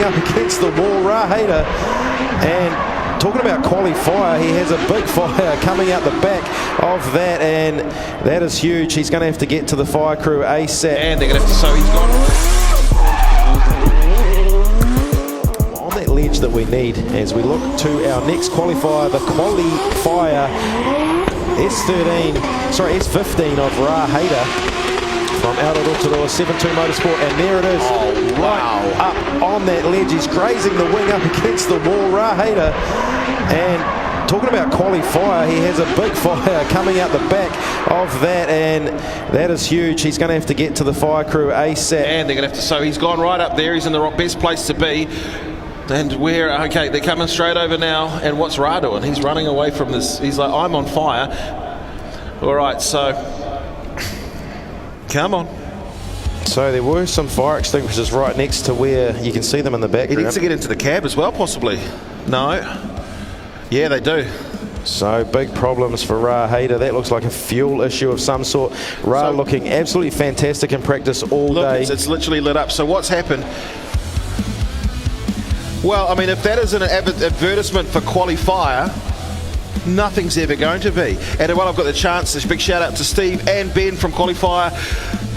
up against the wall, Heyder. And talking about qualifier, he has a big fire coming out the back of that, and that is huge. He's going to have to get to the fire crew ASAP. And they're going to have to, so he's gone on that ledge that we need as we look to our next qualifier, the qualifier S15 of Heyder. From Aotearoa 7-2 Motorsport, and there it is, right up on that ledge. He's grazing the wing up against the wall, Heyder. And talking about qualifier, he has a big fire coming out the back of that, and that is huge. He's going to have to get to the fire crew ASAP. And they're going to have to, so he's gone right up there. He's in the best place to be. And okay, they're coming straight over now. And what's Ra doing? He's running away from this. He's like, I'm on fire. All right, so come on. So there were some fire extinguishers right next to where you can see them in the background. He needs to get into the cab as well, possibly. No. Yeah, they do. So big problems for Heyder. That looks like a fuel issue of some sort. Looking absolutely fantastic in practice all day. It's literally lit up. So what's happened? Well, I mean, if that is an advertisement for qualifier, nothing's ever going to be. And while I've got the chance, a big shout out to Steve and Ben from Qualifier.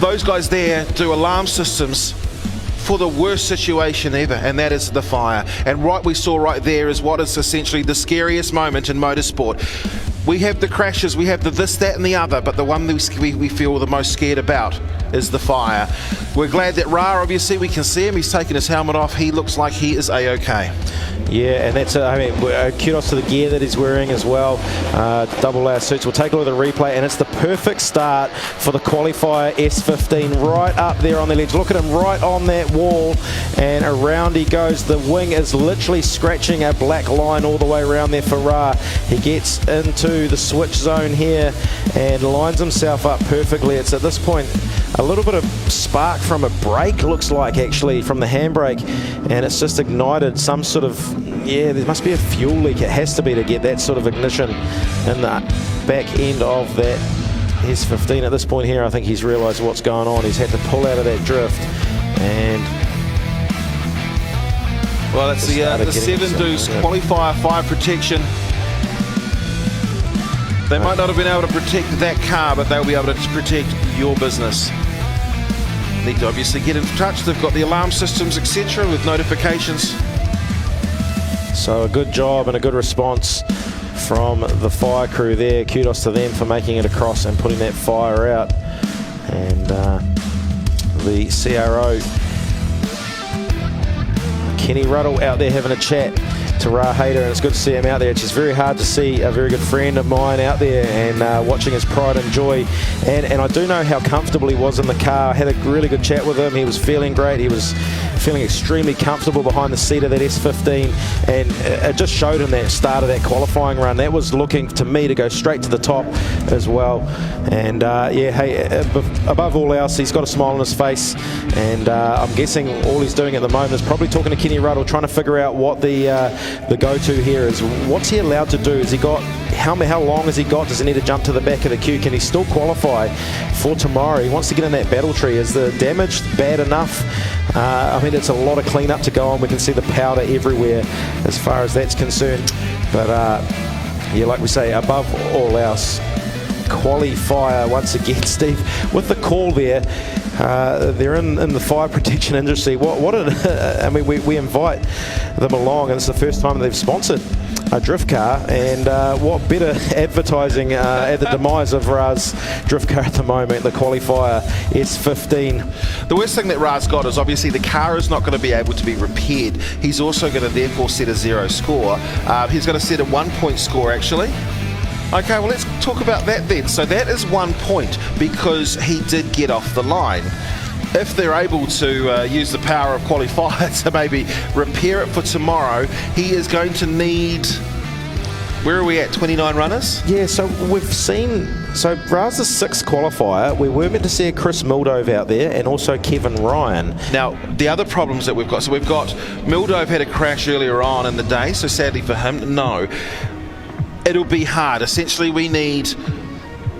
Those guys there do alarm systems for the worst situation ever, and that is the fire. And what we saw right there is what is essentially the scariest moment in motorsport. We have the crashes, we have the this, that and the other, but the one that we feel the most scared about is the fire. We're glad that obviously we can see him. He's taken his helmet off. He looks like he is a-okay. Yeah, and that's kudos to the gear that he's wearing as well. Double layer suits. We'll take a look at the replay, and it's the perfect start for the qualifier S15 right up there on the ledge. Look at him right on that wall, and around he goes. The wing is literally scratching a black line all the way around there for Ra. He gets into the switch zone here and lines himself up perfectly. It's at this point a little bit of spark from a brake, looks like, actually, from the handbrake, and it's just ignited some sort of, yeah, there must be a fuel leak. It has to be to get that sort of ignition in the back end of that S15. At this point here, I think he's realised what's going on. He's had to pull out of that drift, and well, that's the 7 Deuce qualifier fire protection. They might not have been able to protect that car, but they'll be able to protect your business. Need to obviously get in touch. They've got the alarm systems, etc., with notifications. So a good job and a good response from the fire crew there. Kudos to them for making it across and putting that fire out. And the CRO, Kenny Ruddle, out there having a chat to Heyder, and it's good to see him out there. It's just very hard to see a very good friend of mine out there and watching his pride and joy, and I do know how comfortable he was in the car. I had a really good chat with him. He was feeling great. He was feeling extremely comfortable behind the seat of that S15, and it just showed him that start of that qualifying run. That was looking to me to go straight to the top as well. And yeah, hey, above all else, he's got a smile on his face, and I'm guessing all he's doing at the moment is probably talking to Kenny Ruddle, trying to figure out what the go-to here is. What's he allowed to do? Has he got, how long has he got? Does he need to jump to the back of the queue? Can he still qualify for tomorrow? He wants to get in that battle tree. Is the damage bad enough? I mean, it's a lot of cleanup to go on. We can see the powder everywhere as far as that's concerned. But yeah, like we say, above all else, qualifier once again, Steve, with the call there. They're in the fire protection industry. I mean, we invite them along, and it's the first time they've sponsored a drift car, and what better advertising at the demise of Ra's drift car at the moment, the qualifier S15. The worst thing that Ra's got is obviously the car is not going to be able to be repaired. He's also going to therefore set a 0 score. He's going to set a 1-point score, actually. Okay, well, let's talk about that then. So that is 1 point because he did get off the line. If they're able to use the power of qualifier to maybe repair it for tomorrow, he is going to need, where are we at, 29 runners? Yeah, so we've seen, so Ra's the 6th qualifier. We were meant to see a Chris Mildove out there and also Kevin Ryan. Now, the other problems that we've got, so we've got Mildove had a crash earlier on in the day, so sadly for him, no. It'll be hard. Essentially, we need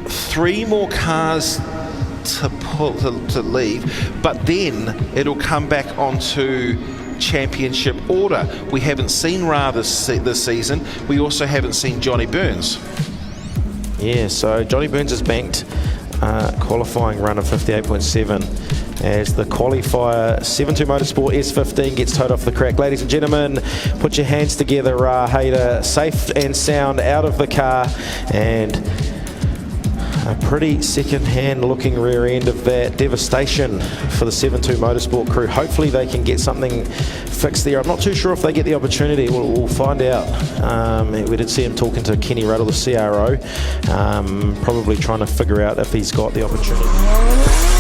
3 more cars to leave, but then it'll come back onto championship order. We haven't seen Ra this season. We also haven't seen Johnny Burns. Yeah, so Johnny Burns has banked qualifying run of 58.7 as the qualifier 7.2 Motorsport S15 gets towed off the track. Ladies and gentlemen, put your hands together. Ra Heyder safe and sound out of the car, and a pretty second-hand looking rear end of that. Devastation for the 7.2 Motorsport crew. Hopefully they can get something fixed there. I'm not too sure if they get the opportunity. We'll find out. We did see him talking to Kenny Ruddle, the CRO, probably trying to figure out if he's got the opportunity.